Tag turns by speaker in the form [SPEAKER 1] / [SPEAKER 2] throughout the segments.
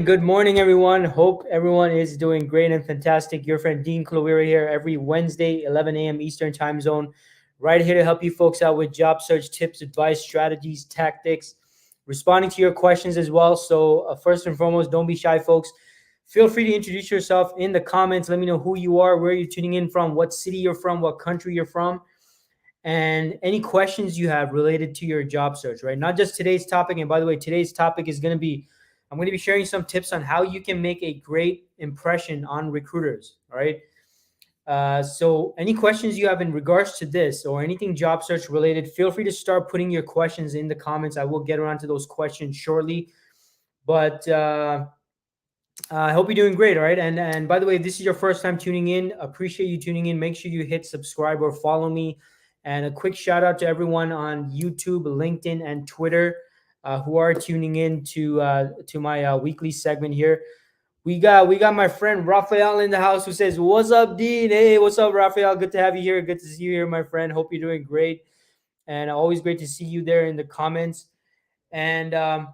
[SPEAKER 1] Good morning, everyone. Hope everyone is doing great and fantastic. Your friend Dean Kulaweera here every Wednesday, 11 a.m. Eastern Time Zone, right here to help you folks out with job search tips, advice, strategies, tactics, responding to your questions as well. So first and foremost, don't be shy, folks. Feel free to introduce yourself in the comments. Let me know who you are, where you're tuning in from, what city you're from, what country you're from, and any questions you have related to your job search, right? Not just today's topic. And by the way, today's topic is going to be, I'm going to be sharing some tips on how you can make a great impression on recruiters, all right? So any questions you have in regards to this or anything job search related, feel free to start putting your questions in the comments. I will get around to those questions shortly. But I hope you're doing great, all right? And by the way, if this is your first time tuning in, appreciate you tuning in. Make sure you hit subscribe or follow me. And a quick shout out to everyone on YouTube, LinkedIn, and Twitter who are tuning in to my weekly segment here. We got my friend Rafael in the house who says, "What's up, Dean? Hey, what's up, Rafael? Good to have you here. Good to see you here, my friend. Hope you're doing great, and always great to see you there in the comments." And I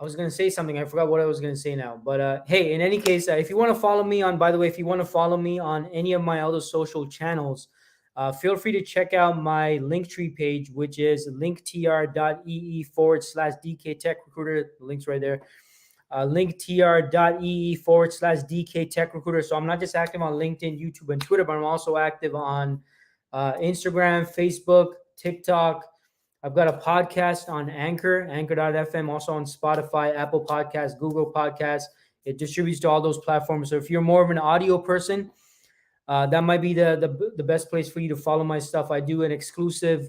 [SPEAKER 1] was gonna say something. I forgot what I was gonna say now. But hey, in any case, if you want to follow me on, by the way, if you want to follow me on any of my other social channels, feel free to check out my Linktree page, which is linktr.ee/DK Tech Recruiter. The link's right there. linktr.ee/DK Tech Recruiter. So I'm not just active on LinkedIn, YouTube, and Twitter, but I'm also active on Instagram, Facebook, TikTok. I've got a podcast on Anchor.fm, also on Spotify, Apple Podcasts, Google Podcasts. It distributes to all those platforms. So if you're more of an audio person, that might be the best place for you to follow my stuff. I do an exclusive,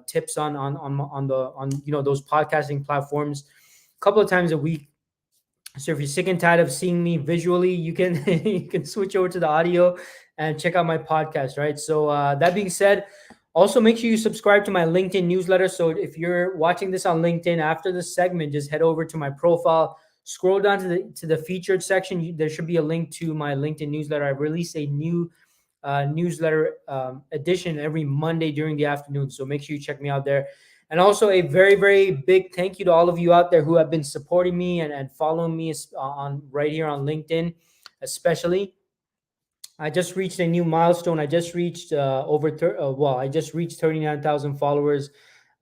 [SPEAKER 1] tips on those podcasting platforms a couple of times a week. So if you're sick and tired of seeing me visually, you can you can switch over to the audio and check out my podcast, right? So that being said, also make sure you subscribe to my LinkedIn newsletter. So if you're watching this on LinkedIn, after the segment, just head over to my profile. Scroll down to the featured section. There should be a link to my LinkedIn newsletter. I release a new newsletter edition every Monday during the afternoon. So make sure you check me out there. And also a very, very big thank you to all of you out there who have been supporting me and following me on right here on LinkedIn, especially. I just reached a new milestone. I just reached 39,000 followers.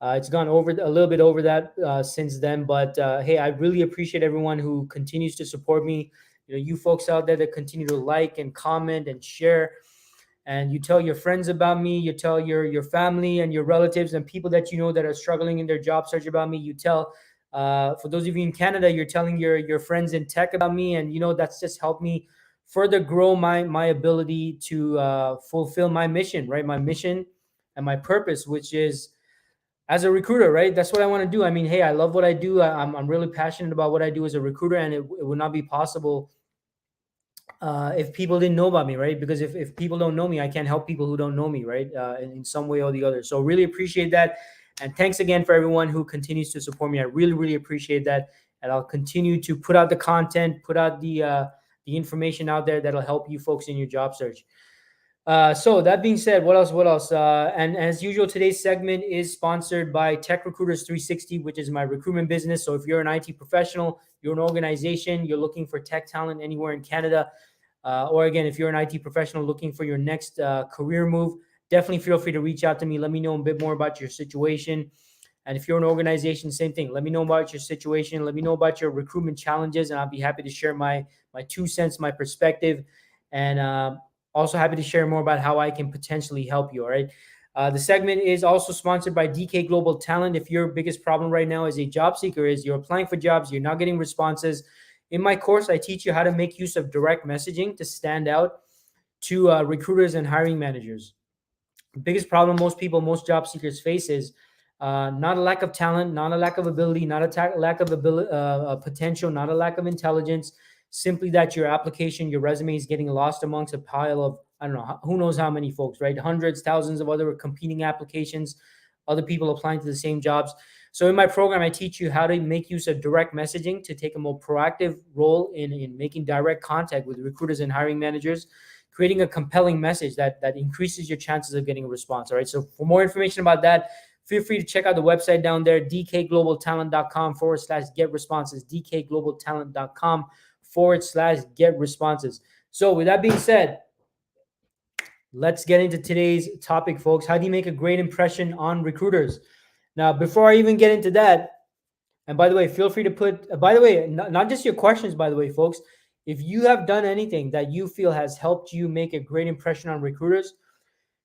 [SPEAKER 1] It's gone over a little bit over that since then, but hey, I really appreciate everyone who continues to support me. You folks out there that continue to like and comment and share, and you tell your friends about me. You tell your family and your relatives and people that you know that are struggling in their job search about me. You tell, for those of you in Canada, you're telling your friends in tech about me, and that's just helped me further grow my ability to fulfill my mission, right? My mission and my purpose, which is as a recruiter, right? That's what I want to do. I mean, hey, I love what I do. I'm really passionate about what I do as a recruiter, and it would not be possible if people didn't know about me, right? Because if people don't know me, I can't help people who don't know me, right? In some way or the other. So really appreciate that. And thanks again for everyone who continues to support me. I really, really appreciate that. And I'll continue to put out the content, put out the information out there that'll help you folks in your job search. So that being said, what else? And as usual, today's segment is sponsored by Tech Recruiters 360, which is my recruitment business. So if you're an IT professional, you're an organization, you're looking for tech talent anywhere in Canada, or again, if you're an IT professional looking for your next career move, definitely feel free to reach out to me. Let me know a bit more about your situation. And if you're an organization, same thing. Let me know about your situation. Let me know about your recruitment challenges, and I'll be happy to share my 2 cents, my perspective, and also happy to share more about how I can potentially help you. All right. The segment is also sponsored by DK Global Talent. If your biggest problem right now as a job seeker is you're applying for jobs, you're not getting responses, in my course, I teach you how to make use of direct messaging to stand out to recruiters and hiring managers. The biggest problem most job seekers face is not a lack of talent, not a lack of ability, not a lack of potential, not a lack of intelligence. Simply that your application, your resume is getting lost amongst a pile of, I don't know, who knows how many folks, right? Hundreds, thousands of other competing applications, other people applying to the same jobs. So in my program, I teach you how to make use of direct messaging to take a more proactive role in making direct contact with recruiters and hiring managers, creating a compelling message that increases your chances of getting a response. All right. So for more information about that, feel free to check out the website down there, dkglobaltalent.com/get responses, dkglobaltalent.com/get responses. So with that being said, let's get into today's topic, folks. How do you make a great impression on recruiters? Now, before I even get into that, and by the way, feel free to put, by the way, not just your questions, by the way, folks. If you have done anything that you feel has helped you make a great impression on recruiters,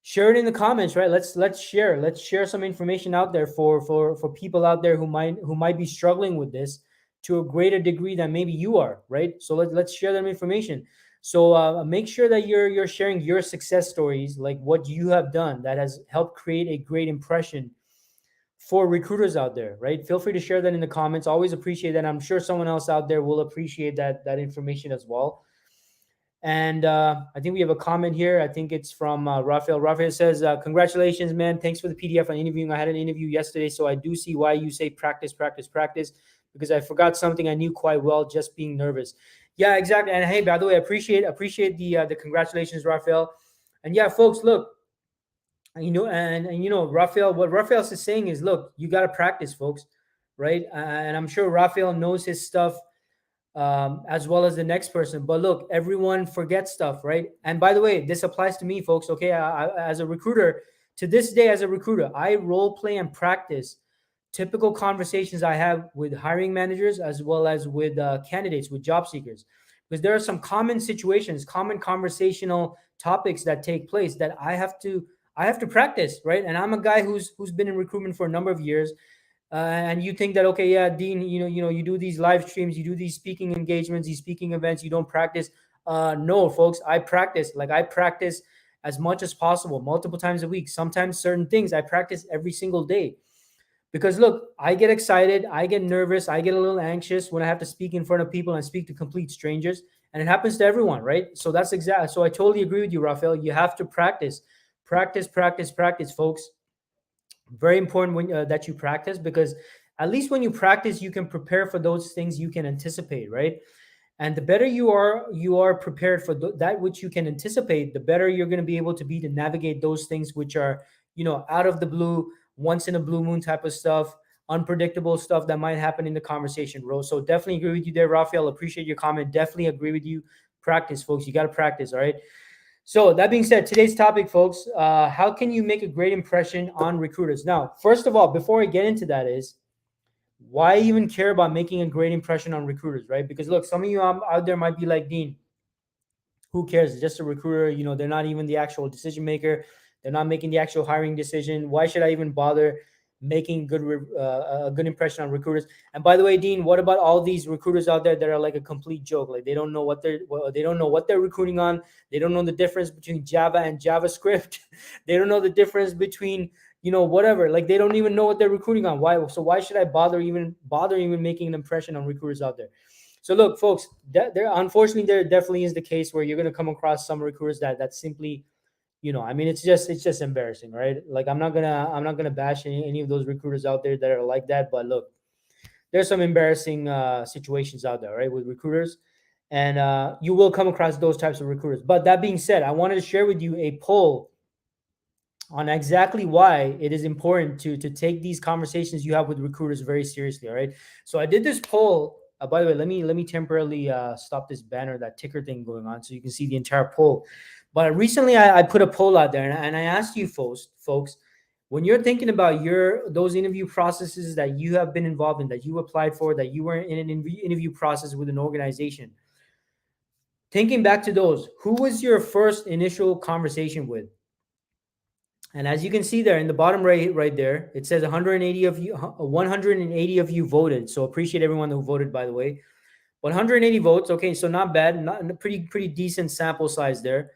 [SPEAKER 1] share it in the comments, right? Let's share some information out there for people out there who might be struggling with this to a greater degree than maybe you are, right? So let's share that information. So make sure that you're sharing your success stories, like what you have done that has helped create a great impression for recruiters out there, right? Feel free to share that in the comments. Always appreciate that. I'm sure someone else out there will appreciate that information as well. And I think we have a comment here. I think it's from Rafael. Rafael says, congratulations, man. Thanks for the PDF on interviewing. I had an interview yesterday, so I do see why you say practice, practice, practice, because I forgot something I knew quite well, just being nervous. Yeah, exactly. And hey, by the way, appreciate the congratulations, Rafael. And yeah, folks, look, Rafael, what Rafael is saying is, look, you got to practice, folks, right? And I'm sure Rafael knows his stuff as well as the next person. But look, everyone forgets stuff, right? And by the way, this applies to me, folks. Okay, as a recruiter, to this day, as a recruiter, I role play and practice typical conversations I have with hiring managers as well as with candidates, with job seekers, because there are some common situations, common conversational topics that take place that I have to practice, right? And I'm a guy who's been in recruitment for a number of years. And you think that, okay, yeah, Dean, you do these live streams, you do these speaking engagements, these speaking events, you don't practice. No, folks, I practice. Like, I practice as much as possible, multiple times a week. Sometimes certain things I practice every single day. Because look, I get excited, I get nervous, I get a little anxious when I have to speak in front of people and speak to complete strangers. And it happens to everyone, right? So that's exactly. So I totally agree with you, Rafael. You have to practice, practice, practice, practice, folks. Very important that you practice, because at least when you practice, you can prepare for those things you can anticipate, right? And the better you are prepared for that which you can anticipate, the better you're going to be able to be to navigate those things which are, out of the blue, once in a blue moon type of stuff, unpredictable stuff that might happen in the conversation, bro. So definitely agree with you there, Rafael. Appreciate your comment. Definitely agree with you. Practice, folks. You got to practice, all right? So that being said, today's topic, folks, how can you make a great impression on recruiters? Now, first of all, before I get into that, is why even care about making a great impression on recruiters, right? Because look, some of you out there might be like, Dean, who cares? It's just a recruiter. They're not even the actual decision maker. They're not making the actual hiring decision. Why should I even bother making a good impression on recruiters? And by the way, Dean, what about all these recruiters out there that are like a complete joke? Like, they don't know what they're recruiting on. They don't know the difference between Java and JavaScript. They don't know the difference between whatever. Like, they don't even know what they're recruiting on. Why should I bother even making an impression on recruiters out there? So look, folks, unfortunately there definitely is the case where you're going to come across some recruiters that simply, it's just embarrassing, right? Like, I'm not gonna bash any of those recruiters out there that are like that, but look, there's some embarrassing situations out there, right, with recruiters, and you will come across those types of recruiters. But that being said, I wanted to share with you a poll on exactly why it is important to take these conversations you have with recruiters very seriously. All right. So I did this poll. By the way, let me temporarily stop this banner, that ticker thing going on, so you can see the entire poll. But recently I put a poll out there, and I asked you folks, when you're thinking about those interview processes that you have been involved in, that you applied for, that you were in an interview process with an organization, thinking back to those, who was your first initial conversation with? And as you can see there in the bottom right there, it says 180 of you, 180 of you voted. So appreciate everyone who voted, by the way. 180 votes. Okay, so not bad, not a pretty decent sample size there.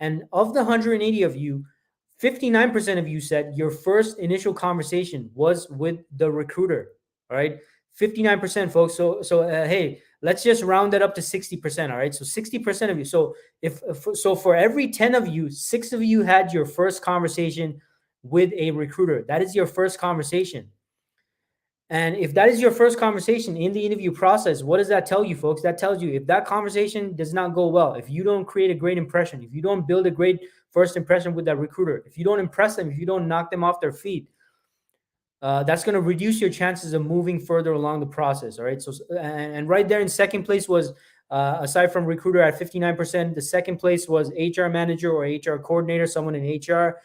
[SPEAKER 1] And of the 180 of you, 59% of you said your first initial conversation was with the recruiter. All right, 59%, folks. Hey, let's just round that up to 60%. All right, so 60% of you. So so for every 10 of you, 6 of you had your first conversation with a recruiter. That is your first conversation. And if that is your first conversation in the interview process, what does that tell you, folks? That tells you if that conversation does not go well, if you don't create a great impression, if you don't build a great first impression with that recruiter, if you don't impress them, if you don't knock them off their feet, that's going to reduce your chances of moving further along the process. All right. So, and right there in second place was, aside from recruiter at 59%, the second place was HR manager or HR coordinator, someone in HR.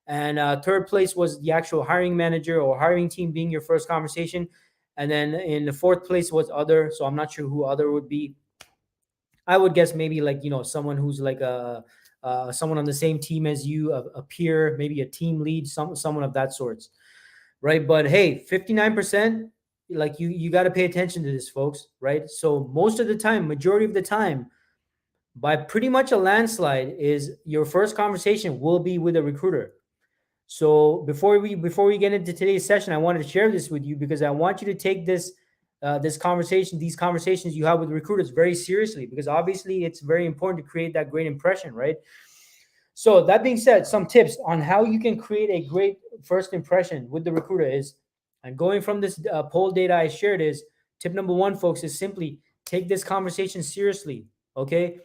[SPEAKER 1] And third place was the actual hiring manager or hiring team being your first conversation. And then in the fourth place was other. So I'm not sure who other would be. I would guess maybe like, someone who's like someone on the same team as you, a peer, maybe a team lead, someone of that sorts. Right. But hey, 59%, like you got to pay attention to this, folks. Right. So most of the time, majority of the time, by pretty much a landslide, is your first conversation will be with a recruiter. So before we get into today's session, I wanted to share this with you because I want you to take these conversations you have with recruiters very seriously, because obviously it's very important to create that great impression, right? So that being said, some tips on how you can create a great first impression with the recruiter is, and going from this poll data I shared, is tip number one, folks, is simply take this conversation seriously. Okay.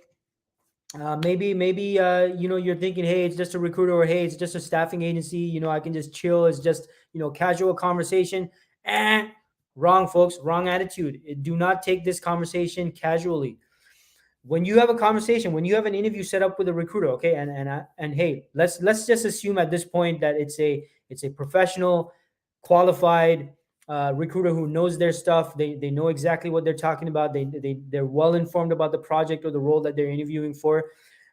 [SPEAKER 1] Maybe you're thinking, hey, it's just a recruiter, or hey, it's just a staffing agency, I can just chill, it's just casual conversation. Wrong, folks. Wrong attitude. Do not take this conversation casually. When you have a conversation, when you have an interview set up with a recruiter, okay, and hey, let's just assume at this point that it's a professional, qualified recruiter who knows their stuff. They know exactly what they're talking about. They're well informed about the project or the role that they're interviewing for.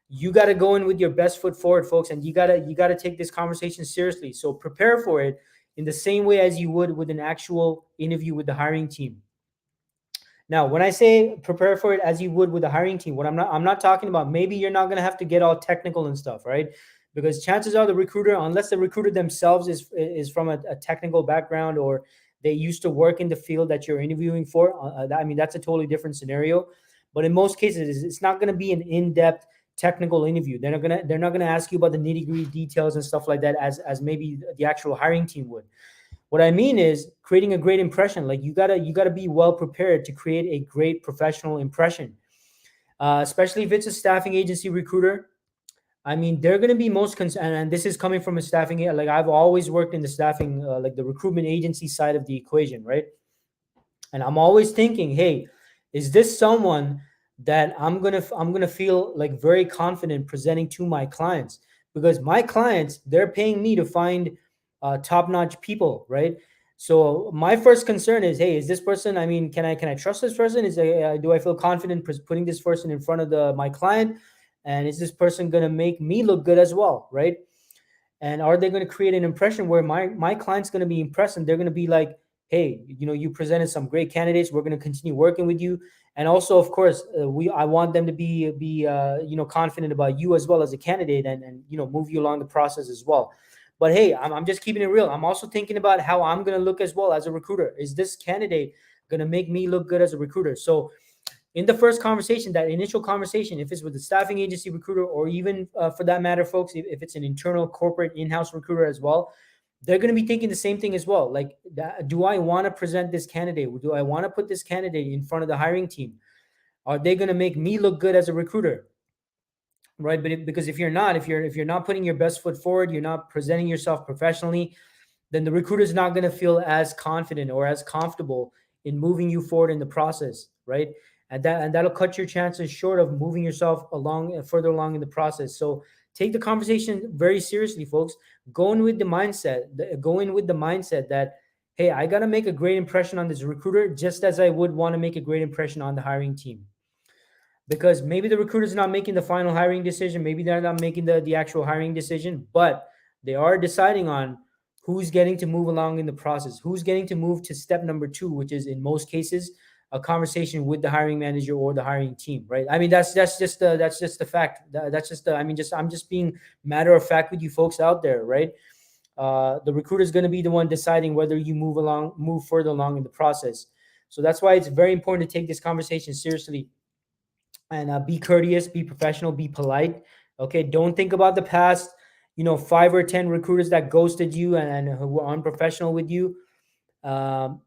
[SPEAKER 1] You got to go in with your best foot forward, folks, and you got to take this conversation seriously. So prepare for it in the same way as you would with an actual interview with the hiring team. Now, when I say prepare for it as you would with the hiring team, what I'm not talking about, maybe you're not going to have to get all technical and stuff, right? Because chances are the recruiter, unless the recruiter themselves is from a technical background, or they used to work in the field that you're interviewing for, that's a totally different scenario. But in most cases, it's not going to be an in-depth technical interview. They're not gonna ask you about the nitty-gritty details and stuff like that as maybe the actual hiring team would. What I mean is creating a great impression. Like you gotta be well prepared to create a great professional impression, especially if it's a staffing agency recruiter. I mean, they're going to be most concerned, and this is coming from a staffing. Like I've always worked in the staffing, like the recruitment agency side of the equation, right? And I'm always thinking, hey, is this someone that I'm gonna feel like very confident presenting to my clients? Because my clients, they're paying me to find top-notch people, right? So my first concern is, hey, is this person? I mean, can I trust this person? Do I feel confident putting this person in front of my client? And is this person going to make me look good as well, right? And are they going to create an impression where my client's going to be impressed, and they're going to be like, hey, you presented some great candidates. We're going to continue working with you. And also, of course, I want them to be confident about you as well as a candidate, and move you along the process as well. But hey, I'm just keeping it real. I'm also thinking about how I'm going to look as well as a recruiter. Is this candidate going to make me look good as a recruiter? So in the first conversation, that initial conversation, if it's with the staffing agency recruiter, or even for that matter, folks, if it's an internal corporate in-house recruiter as well, they're going to be thinking the same thing as well. Like, do I want to present this candidate? Do I want to put this candidate in front of the hiring team? Are they going to make me look good as a recruiter? Right? But because if you're not putting your best foot forward, you're not presenting yourself professionally, then the recruiter is not going to feel as confident or as comfortable in moving you forward in the process, right? And that'll cut your chances short of moving yourself further along in the process. So Take the conversation very seriously, folks. Go in with the mindset that, hey, I got to make a great impression on this recruiter just as I would want to make a great impression on the hiring team. Because maybe the recruiter's not making the final hiring decision, maybe they're not making the actual hiring decision, but they are deciding on who's getting to move along in the process, who's getting to move to step number two, which is in most cases a conversation with the hiring manager or the hiring team, right? I mean, that's just the fact. That's just the, I mean, just I'm just being matter of fact with you folks out there, right? The recruiter is going to be the one deciding whether you move further along in the process. So that's why it's very important to take this conversation seriously and be courteous, be professional, be polite. Okay, don't think about the past. 5 or 10 recruiters that ghosted you and who were unprofessional with you. Um,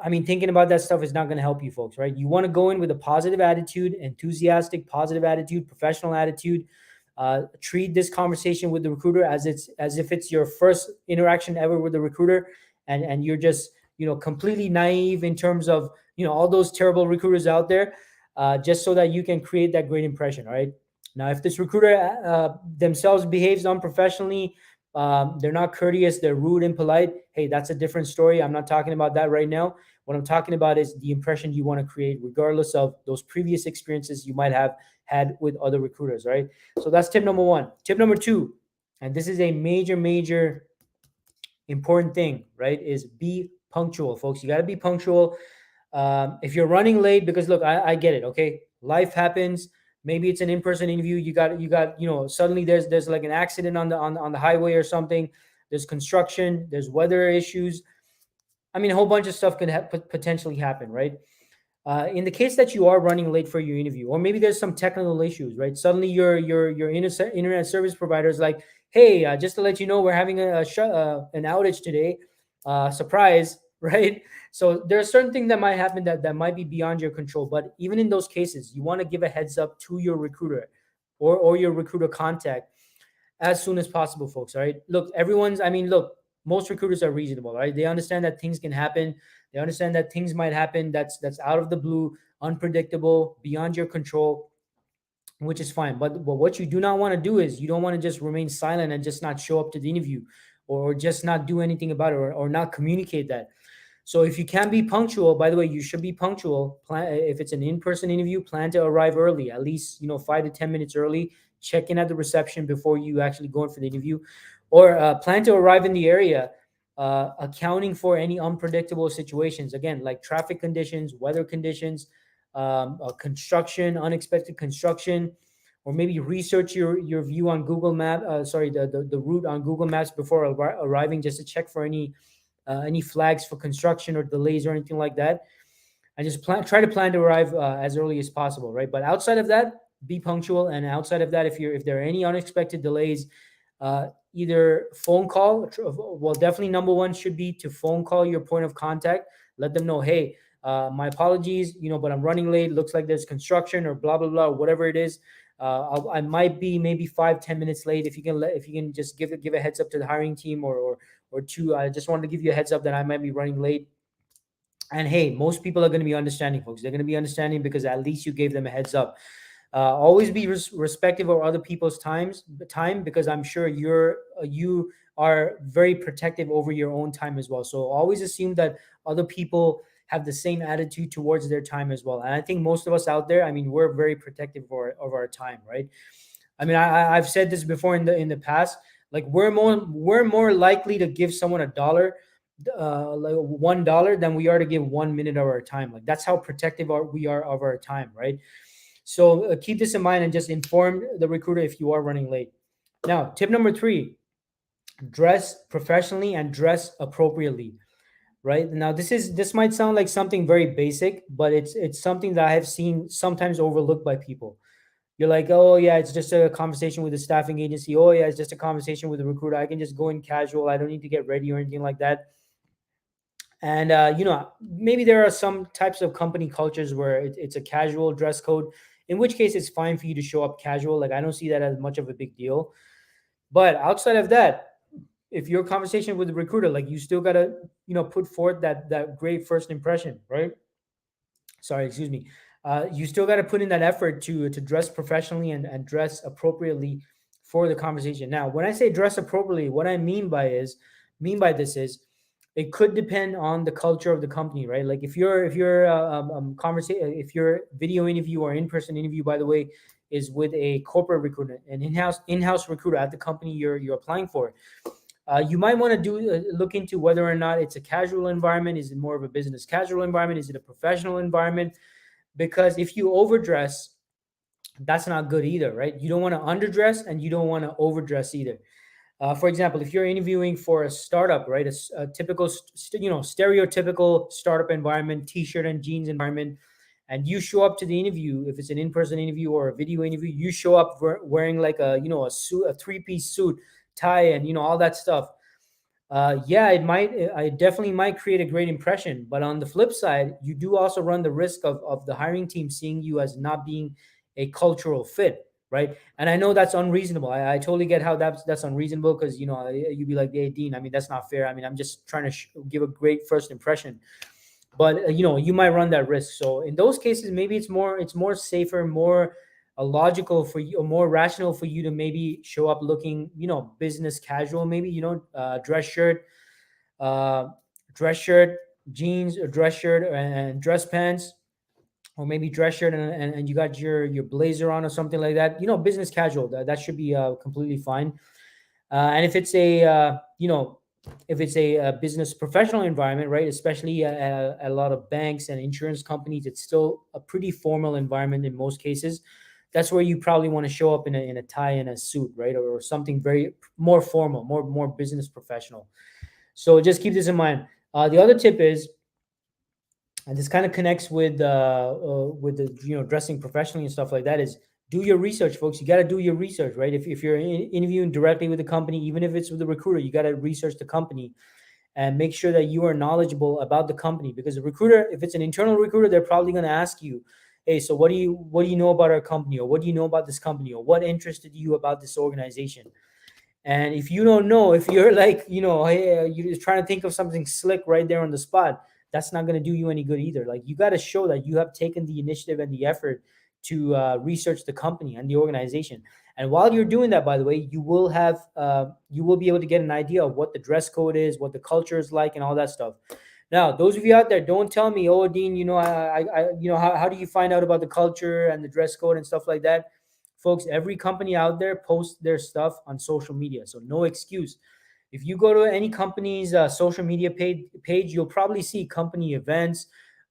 [SPEAKER 1] I mean, thinking about that stuff is not going to help you, folks. Right? You want to go in with a positive attitude, enthusiastic, positive attitude, professional attitude. Treat this conversation with the recruiter as if it's your first interaction ever with the recruiter, and you're just completely naive in terms of all those terrible recruiters out there, just so that you can create that great impression. All right. Now, if this recruiter themselves behaves unprofessionally, they're not courteous, they're rude and polite, hey, that's a different story. I'm not talking about that right now. What I'm talking about is the impression you want to create, regardless of those previous experiences you might have had with other recruiters, right? So that's tip number one. Tip number two, and this is a major, major important thing, right? Is be punctual, folks. You got to be punctual. If you're running late, because look, I get it. Okay, life happens. Maybe it's an in-person interview. You got suddenly there's like an accident on the highway or something. There's construction. There's weather issues. I mean, a whole bunch of stuff could potentially happen, right? In the case that you are running late for your interview, or maybe there's some technical issues, right? Suddenly your internet service provider is like, hey, just to let you know, we're having an outage today. Surprise, right? So there are certain things that might happen that might be beyond your control. But even in those cases, you want to give a heads up to your recruiter or your recruiter contact as soon as possible, folks. All right. Look, look, most recruiters are reasonable, right? They understand that things can happen. They understand that things might happen that's out of the blue, unpredictable, beyond your control, which is fine. But what you do not want to do is you don't want to just remain silent and just not show up to the interview, or just not do anything about it, or not communicate that. So if you can be punctual, by the way, you should be punctual. If it's an in-person interview, plan to arrive early, at least 5 to 10 minutes early. Check in at the reception before you actually go in for the interview, or plan to arrive in the area, accounting for any unpredictable situations. Again, like traffic conditions, weather conditions, construction, unexpected construction, or maybe research your view on Google Map. The route on Google Maps before arriving, just to check for any flags for construction or delays or anything like that. And just try to plan to arrive as early as possible, right? But outside of that, be punctual. And outside of that, if there are any unexpected delays, either phone call. Well, definitely number one should be to phone call your point of contact. Let them know, hey, my apologies, but I'm running late. Looks like there's construction or blah blah blah, whatever it is. I might be maybe 5-10 minutes late. If you can just give a heads up to the hiring team, or two. I just wanted to give you a heads up that I might be running late. And hey, most people are going to be understanding, folks. They're going to be understanding because at least you gave them a heads up. Always be respectful of other people's time, because I'm sure you are very protective over your own time as well. So always assume that other people have the same attitude towards their time as well. And I think most of us out there, I mean, we're very protective of our time, right? I mean, I've said this before in the past. Like we're more likely to give someone like $1 than we are to give 1 minute of our time. Like that's how protective we are of our time, right? So keep this in mind and just inform the recruiter if you are running late. Now, tip number three: dress professionally and dress appropriately. Right now, this might sound like something very basic, but it's something that I have seen sometimes overlooked by people. You're like, oh yeah, it's just a conversation with a staffing agency. Oh yeah, it's just a conversation with a recruiter. I can just go in casual. I don't need to get ready or anything like that. And maybe there are some types of company cultures where it's a casual dress code, in which case it's fine for you to show up casual. Like I don't see that as much of a big deal. But outside of that, if your conversation with the recruiter, like you still gotta put forth that great first impression, right? Sorry, excuse me. You still got to put in that effort to dress professionally and dress appropriately for the conversation. Now, when I say dress appropriately, what I mean by this is it could depend on the culture of the company, right? Like if your conversation, if your video interview or in-person interview, by the way, is with a corporate recruiter, an in-house recruiter at the company you're applying for, you might want to do look into whether or not it's a casual environment. Is it more of a business casual environment? Is it a professional environment? Because if you overdress, that's not good either, right? You don't want to underdress and you don't want to overdress either. For example, if you're interviewing for a startup, right, a typical, stereotypical startup environment, t-shirt and jeans environment, and you show up to the interview, if it's an in-person interview or a video interview, you show up wearing like a suit, a three-piece suit, tie, and all that stuff. Yeah, it definitely might create a great impression. But on the flip side, you do also run the risk of the hiring team seeing you as not being a cultural fit, right? And I know that's unreasonable. I totally get how that's unreasonable because you'd be like, hey, Dean, I mean, that's not fair. I mean, I'm just trying to give a great first impression. But you might run that risk. So in those cases, maybe it's more safer, more logical for you, or more rational for you to maybe show up looking business casual, maybe uh, dress shirt, jeans, or dress shirt and dress pants, or maybe dress shirt and you got your blazer on or something like that. Business casual. That should be completely fine. And if it's a business professional environment, right, especially at a lot of banks and insurance companies, it's still a pretty formal environment in most cases. That's where you probably want to show up in a tie and a suit, right, or something very more formal, more business professional. So just keep this in mind. The other tip is, and this kind of connects with the dressing professionally and stuff like that, is do your research, folks. You got to do your research, right? If you're interviewing directly with the company, even if it's with the recruiter, you got to research the company and make sure that you are knowledgeable about the company, because the recruiter, if it's an internal recruiter, they're probably going to ask you, hey, so what do you know about our company, or what do you know about this company, or what interested you about this organization? And if you don't know, if you're like, hey, you're trying to think of something slick right there on the spot, that's not going to do you any good either. Like, you got to show that you have taken the initiative and the effort to research the company and the organization. And while you're doing that, by the way, you will be able to get an idea of what the dress code is, what the culture is like, and all that stuff. Now, those of you out there, don't tell me, oh, Dean, how do you find out about the culture and the dress code and stuff like that? Folks, every company out there posts their stuff on social media, so no excuse. If you go to any company's social media page, you'll probably see company events,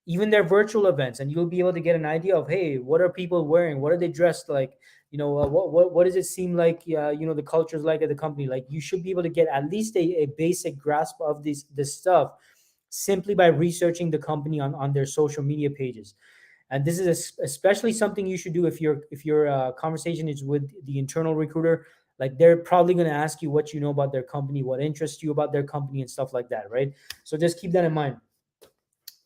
[SPEAKER 1] even their virtual events, and you'll be able to get an idea of, hey, what are people wearing? What are they dressed like? What does it seem like? The culture is like at the company. Like, you should be able to get at least a basic grasp of this stuff simply by researching the company on their social media pages. And this is especially something you should do if your conversation is with the internal recruiter. Like, they're probably going to ask you what you know about their company, what interests you about their company, and stuff like that, right? So just keep that in mind.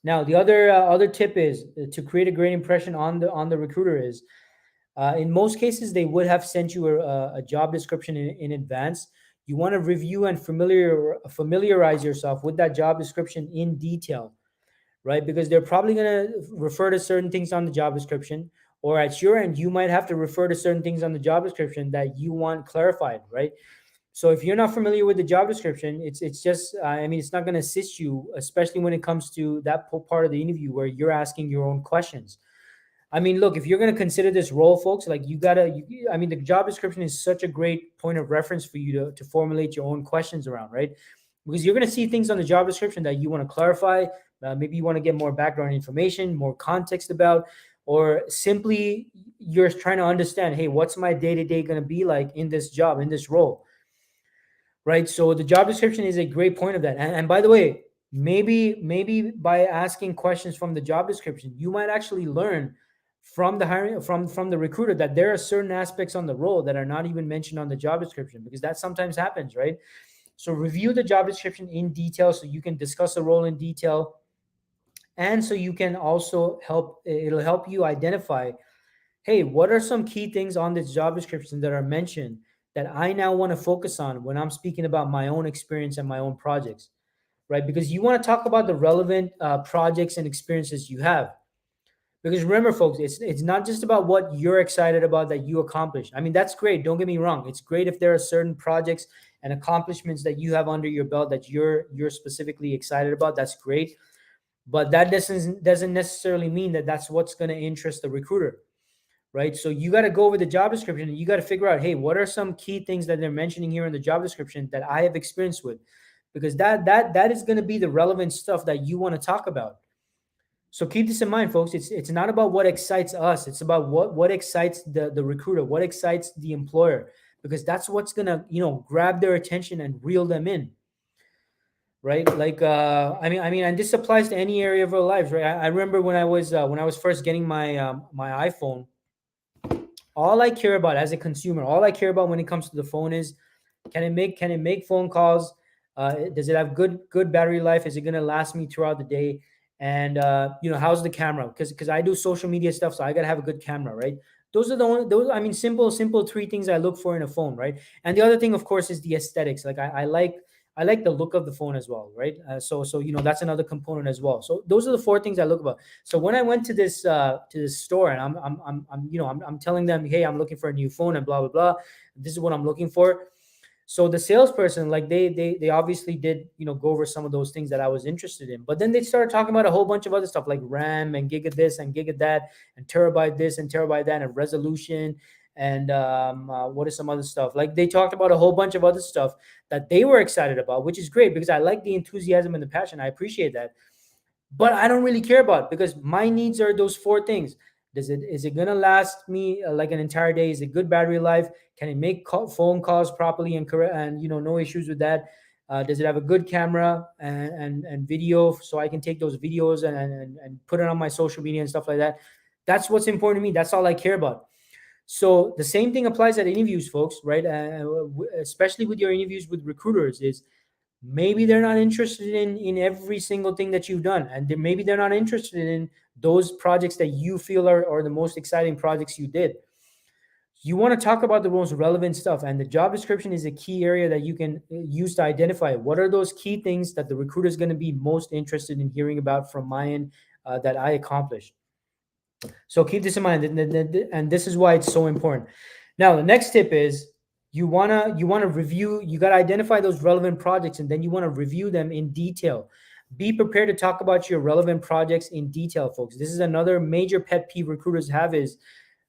[SPEAKER 1] Now, the other tip is to create a great impression on the recruiter is, in most cases, they would have sent you a job description in advance. You want to review and familiarize yourself with that job description in detail, right? Because they're probably going to refer to certain things on the job description, or at your end, you might have to refer to certain things on the job description that you want clarified, right? So if you're not familiar with the job description, it's just, I mean, it's not going to assist you, especially when it comes to that part of the interview where you're asking your own questions. I mean, look, if you're going to consider this role, folks, like, I mean, the job description is such a great point of reference for you to formulate your own questions around, right? Because you're going to see things on the job description that you want to clarify. Maybe you want to get more background information, more context about, or simply you're trying to understand, hey, what's my day-to-day going to be like in this job, in this role, right? So the job description is a great point of that. And by the way, maybe by asking questions from the job description, you might actually learn from the hiring from the recruiter that there are certain aspects on the role that are not even mentioned on the job description, because that sometimes happens, right? So review the job description in detail so you can discuss the role in detail, and so you can also it'll help you identify, hey, what are some key things on this job description that are mentioned that I now want to focus on when I'm speaking about my own experience and my own projects, right? Because you want to talk about the relevant projects and experiences you have. Because remember, folks, it's not just about what you're excited about that you accomplished. I mean, that's great. Don't get me wrong. It's great if there are certain projects and accomplishments that you have under your belt that you're specifically excited about. That's great. But that doesn't necessarily mean that that's what's going to interest the recruiter, right? So you got to go over the job description and you got to figure out, hey, what are some key things that they're mentioning here in the job description that I have experience with? Because that is going to be the relevant stuff that you want to talk about. So keep this in mind, folks. It's not about what excites us. It's about what excites the recruiter, what excites the employer, because that's what's gonna grab their attention and reel them in, right? Like I mean, and this applies to any area of our lives, right? I remember when I was first getting my iPhone. All I care about as a consumer, all I care about when it comes to the phone is can it make phone calls? Does it have good battery life? Is it gonna last me throughout the day? And how's the camera? Because I do social media stuff, so I gotta have a good camera, right? Those are the only those. I mean, simple three things I look for in a phone, right? And the other thing, of course, is the aesthetics. Like I like the look of the phone as well, right? So that's another component as well. So those are the four things I look about. So when I went to this store and I'm telling them, hey, I'm looking for a new phone and blah blah blah. This is what I'm looking for. So the salesperson, like they obviously did go over some of those things that I was interested in, but then they started talking about a whole bunch of other stuff like RAM and gig of this and gig of that and terabyte this and terabyte that and resolution and what is some other stuff. Like they talked about a whole bunch of other stuff that they were excited about, which is great because I like the enthusiasm and the passion. I appreciate that, but I don't really care about it because my needs are those four things. Is it gonna last me like an entire day? Is it good battery life? Can it make phone calls properly and correct and no issues with that? Does it have a good camera and video so I can take those videos and put it on my social media and stuff like that? That's what's important to me. That's all I care about. So the same thing applies at interviews, folks, right? Especially with your interviews with recruiters, is maybe they're not interested in every single thing that you've done, and maybe they're not interested in those projects that you feel are the most exciting projects you did. You want to talk about the most relevant stuff, and the job description is a key area that you can use to identify what are those key things that the recruiter is going to be most interested in hearing about from my end, that I accomplished. So keep this in mind, and this is why it's so important. Now, the next tip is you wanna review. You got to identify those relevant projects, and then you want to review them in detail. Be prepared to talk about your relevant projects in detail, folks. This is another major pet peeve recruiters have is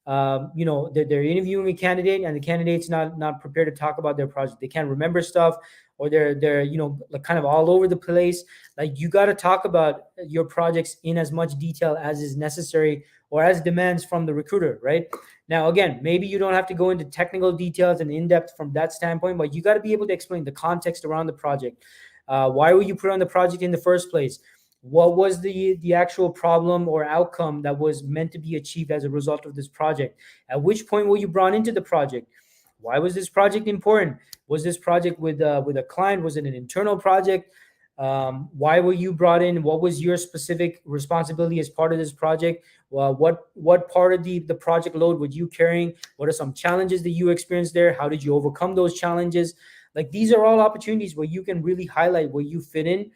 [SPEAKER 1] they're interviewing a candidate and the candidate's not prepared to talk about their project. They can't remember stuff, or they're like kind of all over the place. Like you got to talk about your projects in as much detail as is necessary or as demands from the recruiter, right? Now, again, maybe you don't have to go into technical details and in depth from that standpoint, but you got to be able to explain the context around the project. Why were you put on the project in the first place? What was the actual problem or outcome that was meant to be achieved as a result of this project? At which point were you brought into the project? Why was this project important? Was this project with a client? Was it an internal project? Why were you brought in? What was your specific responsibility as part of this project? What part of the project load were you carrying? What are some challenges that you experienced there? How did you overcome those challenges? Like these are all opportunities where you can really highlight where you fit in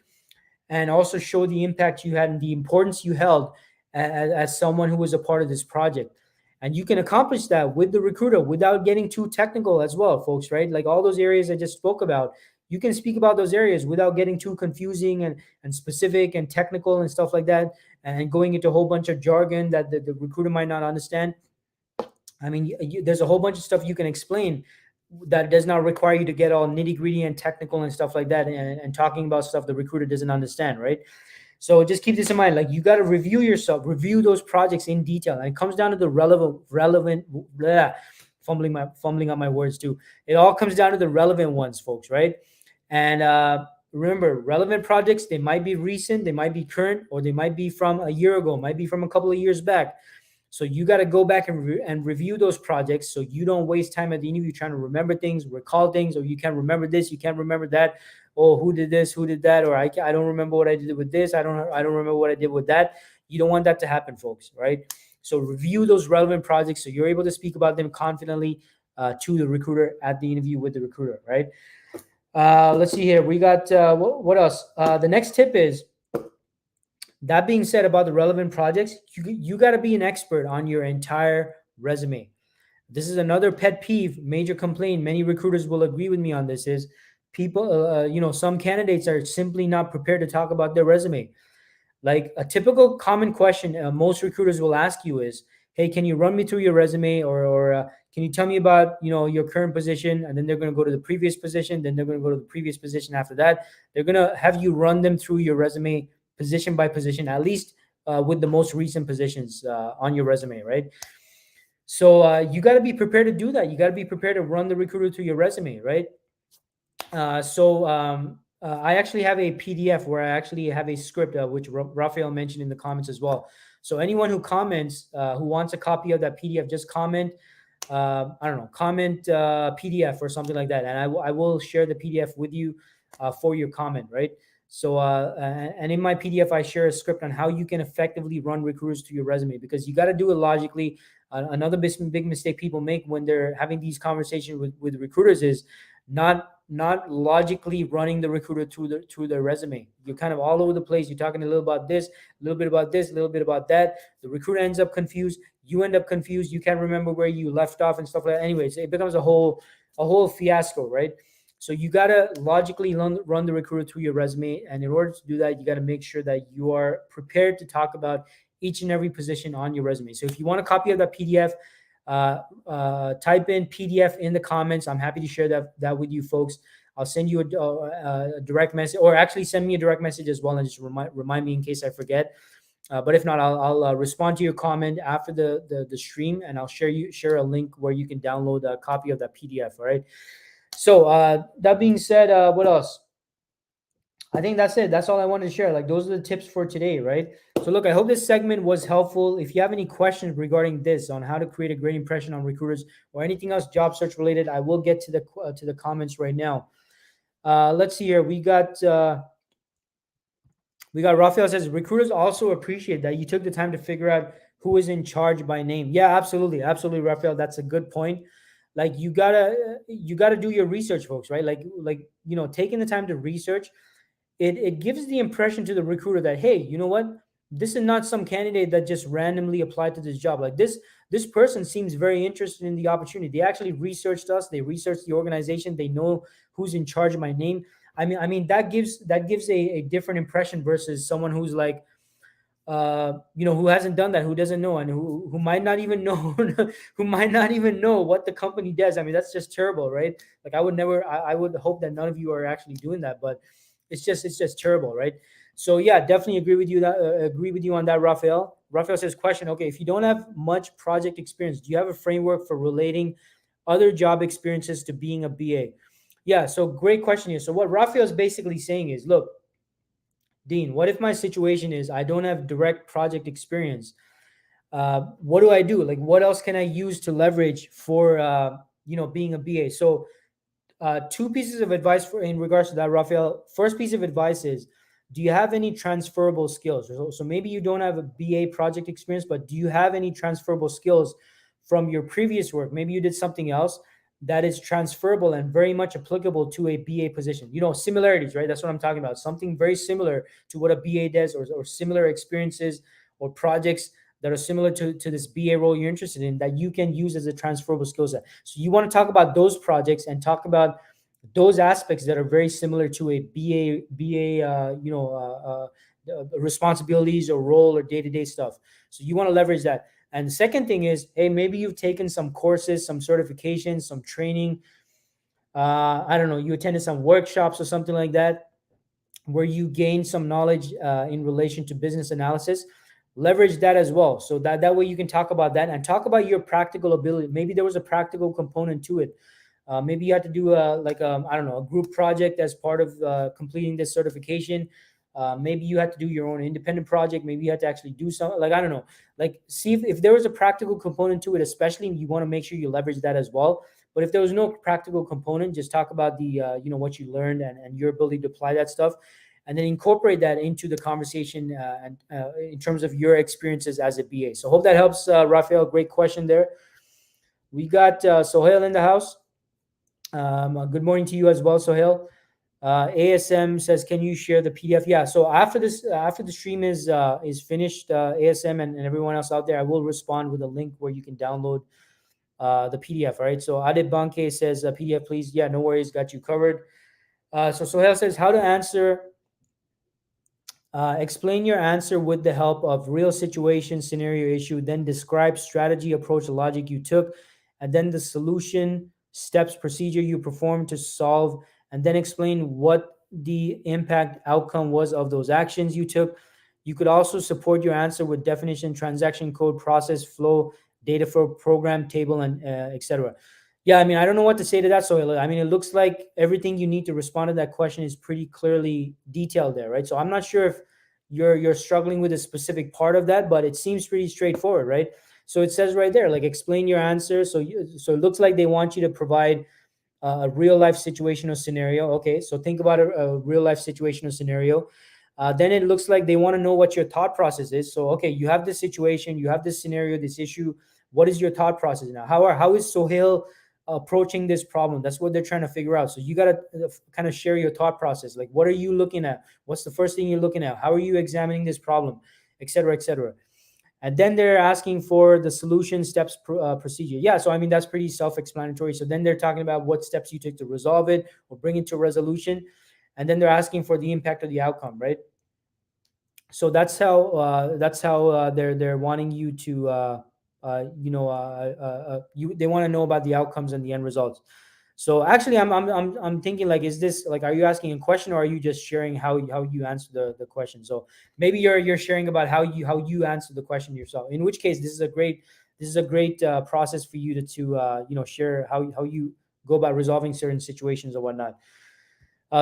[SPEAKER 1] and also show the impact you had and the importance you held as someone who was a part of this project. And you can accomplish that with the recruiter without getting too technical as well, folks, right? Like all those areas I just spoke about, you can speak about those areas without getting too confusing and specific and technical and stuff like that, and going into a whole bunch of jargon that the recruiter might not understand. I mean, there's a whole bunch of stuff you can explain that does not require you to get all nitty gritty and technical and stuff like that, and talking about stuff the recruiter doesn't understand, right? So just keep this in mind. Like you got to review yourself, review those projects in detail, and it comes down to the relevant. Blah, fumbling on my words too. It all comes down to the relevant ones, folks, right? And remember, relevant projects, they might be recent, they might be current, or they might be from a year ago, might be from a couple of years back. So you got to go back and review those projects so you don't waste time at the interview trying to remember things, recall things, or you can't remember this, you can't remember that. Oh, who did this, who did that, or I don't remember what I did with this. I don't remember what I did with that. You don't want that to happen, folks, right? So review those relevant projects so you're able to speak about them confidently to the recruiter at the interview with the recruiter, right? Let's see here. We got what else? The next tip is That being said, about the relevant projects, you got to be an expert on your entire resume. This is another pet peeve, major complaint. Many recruiters will agree with me on this. Is people, some candidates are simply not prepared to talk about their resume. Like a typical common question most recruiters will ask you is, "Hey, can you run me through your resume, or can you tell me about your current position?" And then they're going to go to the previous position. Then they're going to go to the previous position after that. They're going to have you run them through your resume position by position, at least with the most recent positions on your resume, right? So you got to be prepared to do that. You got to be prepared to run the recruiter through your resume, right? I actually have a PDF where I actually have a script, which Rafael mentioned in the comments as well. So anyone who comments, who wants a copy of that PDF, just comment, I don't know, comment PDF or something like that. And I will share the PDF with you for your comment, right? So, and in my PDF, I share a script on how you can effectively run recruiters to your resume, because you got to do it logically. Another big mistake people make when they're having these conversations with recruiters is not logically running the recruiter through their resume. You're kind of all over the place. You're talking a little about this, a little bit about this, a little bit about that. The recruiter ends up confused. You end up confused. You can't remember where you left off and stuff like that. Anyways, it becomes a whole fiasco, right? So you gotta logically run the recruiter through your resume, and in order to do that, you gotta make sure that you are prepared to talk about each and every position on your resume. So if you want a copy of that PDF, type in PDF in the comments. I'm happy to share that with you folks. I'll send you a direct message, or actually send me a direct message as well, and just remind me in case I forget. But if not, I'll respond to your comment after the stream, and I'll share a link where you can download a copy of that PDF. All right. So that being said, what else? I think that's it. That's all I wanted to share. Like, those are the tips for today, right? So look, I hope this segment was helpful. If you have any questions regarding this, on how to create a great impression on recruiters, or anything else job search related, I will get to the comments right now. Let's see here. We got Rafael says, recruiters also appreciate that you took the time to figure out who is in charge by name. Yeah, absolutely, Rafael. That's a good point. Like, you gotta do your research, folks, right? Like taking the time to research, it gives the impression to the recruiter that, hey, you know what, this is not some candidate that just randomly applied to this job. Like, this person seems very interested in the opportunity. They actually researched us. They researched the organization. They know who's in charge of my name. I mean that gives a different impression versus someone who's like, who hasn't done that, who doesn't know, and who might not even know who might not even know what the company does. I mean, that's just terrible, right? Like, I would hope that none of you are actually doing that, but it's just terrible, right? So yeah, definitely agree with you on that, Rafael. Rafael says, question, okay, if you don't have much project experience, do you have a framework for relating other job experiences to being a BA? Yeah, so great question here. So what Rafael is basically saying is, look, Dean, what if my situation is I don't have direct project experience? What do I do? Like, what else can I use to leverage for being a BA? So two pieces of advice in regards to that, Rafael. First piece of advice is, do you have any transferable skills? So maybe you don't have a BA project experience, but do you have any transferable skills from your previous work? Maybe you did something else that is transferable and very much applicable to a BA position. Similarities, right? That's what I'm talking about. Something very similar to what a BA does, or similar experiences or projects that are similar to this BA role you're interested in, that you can use as a transferable skill set. So you want to talk about those projects and talk about those aspects that are very similar to a BA responsibilities or role or day-to-day stuff. So you want to leverage that. And the second thing is, hey, maybe you've taken some courses, some certifications, some training. I don't know, you attended some workshops or something like that, where you gain some knowledge in relation to business analysis. Leverage that as well. So that way you can talk about that and talk about your practical ability. Maybe there was a practical component to it. Maybe you had to do a group project as part of completing this certification. Maybe you had to do your own independent project. Maybe you had to actually do something, like, I don't know, like, see if there was a practical component to it, especially you want to make sure you leverage that as well. But if there was no practical component, just talk about the what you learned and your ability to apply that stuff, and then incorporate that into the conversation in terms of your experiences as a BA. So hope that helps, Rafael. Great question there. We got Sohail in the house. Good morning to you as well, Sohail. ASM says, "Can you share the PDF?" Yeah. So after this, after the stream is finished, ASM and everyone else out there, I will respond with a link where you can download the PDF. All right. So Adit Banke says, "PDF, please." Yeah, no worries, got you covered. So Sohail says, "How to answer." Explain your answer with the help of real situation, scenario, issue, then describe strategy, approach, logic you took, and then the solution, steps, procedure you performed to solve, and then explain what the impact outcome was of those actions you took. You could also support your answer with definition, transaction code, process, flow, data for program, table, and etc. Yeah, I mean, I don't know what to say to that. So, I mean, it looks like everything you need to respond to that question is pretty clearly detailed there, right? So, I'm not sure if you're struggling with a specific part of that, but it seems pretty straightforward, right? So it says right there, like explain your answer. So it looks like they want you to provide a real life situational scenario. Okay, so think about a real life situational scenario. Then it looks like they want to know what your thought process is. So okay, you have this situation, you have this scenario, this issue. What is your thought process now? How is Sohail approaching this problem? That's what they're trying to figure out. So you got to kind of share your thought process. Like, what are you looking at? What's the first thing you're looking at? How are you examining this problem, et cetera, et cetera. And then they're asking for the solution steps procedure. Yeah, so I mean that's pretty self-explanatory. So then they're talking about what steps you took to resolve it or bring it to resolution, and then they're asking for the impact of the outcome, right? So that's how they're wanting you to they want to know about the outcomes and the end results. So actually, I'm thinking like, is this like, are you asking a question or are you just sharing how you answer the question? So maybe you're sharing about how you answer the question yourself. In which case, this is a great process for you to share how you go about resolving certain situations or whatnot.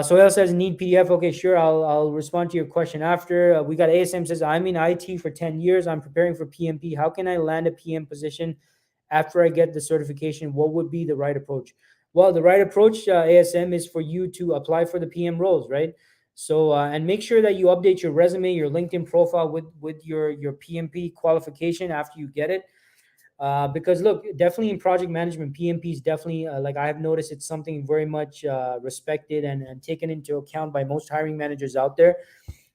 [SPEAKER 1] Sohail says need PDF. Okay, sure. I'll respond to your question after. We got ASM says I'm in IT for 10 years. I'm preparing for PMP. How can I land a PM position after I get the certification? What would be the right approach? Well, the right approach, ASM, is for you to apply for the PM roles, right? So and make sure that you update your resume, your LinkedIn profile with your PMP qualification after you get it. Because look, definitely in project management, PMP is definitely like I have noticed it's something very much respected and taken into account by most hiring managers out there.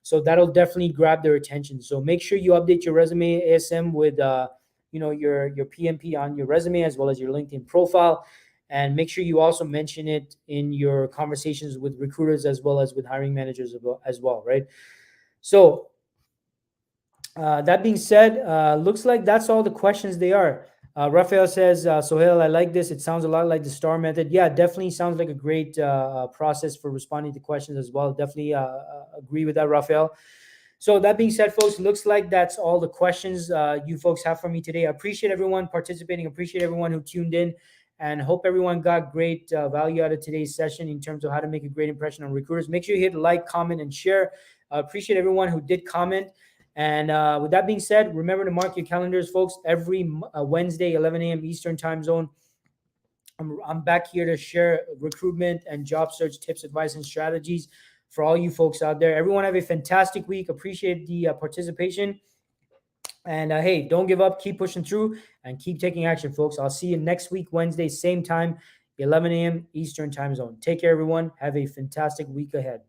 [SPEAKER 1] So that'll definitely grab their attention. So make sure you update your resume, ASM, with your PMP on your resume as well as your LinkedIn profile, and make sure you also mention it in your conversations with recruiters as well as with hiring managers as well, right? So that being said, looks like that's all the questions they are. Raphael says, Sohail, I like this. It sounds a lot like the STAR method. Yeah, definitely sounds like a great process for responding to questions as well. Definitely agree with that, Raphael. So that being said, folks, looks like that's all the questions you folks have for me today. I appreciate everyone participating. Appreciate everyone who tuned in, and hope everyone got great value out of today's session in terms of how to make a great impression on recruiters. Make sure you hit like, comment, and share. Appreciate everyone who did comment. And with that being said, remember to mark your calendars, folks. Every Wednesday, 11 a.m. Eastern time zone, I'm back here to share recruitment and job search tips, advice, and strategies for all you folks out there. Everyone have a fantastic week. Appreciate the participation. And hey, don't give up. Keep pushing through and keep taking action, folks. I'll see you next week, Wednesday, same time, 11 a.m. Eastern time zone. Take care, everyone. Have a fantastic week ahead.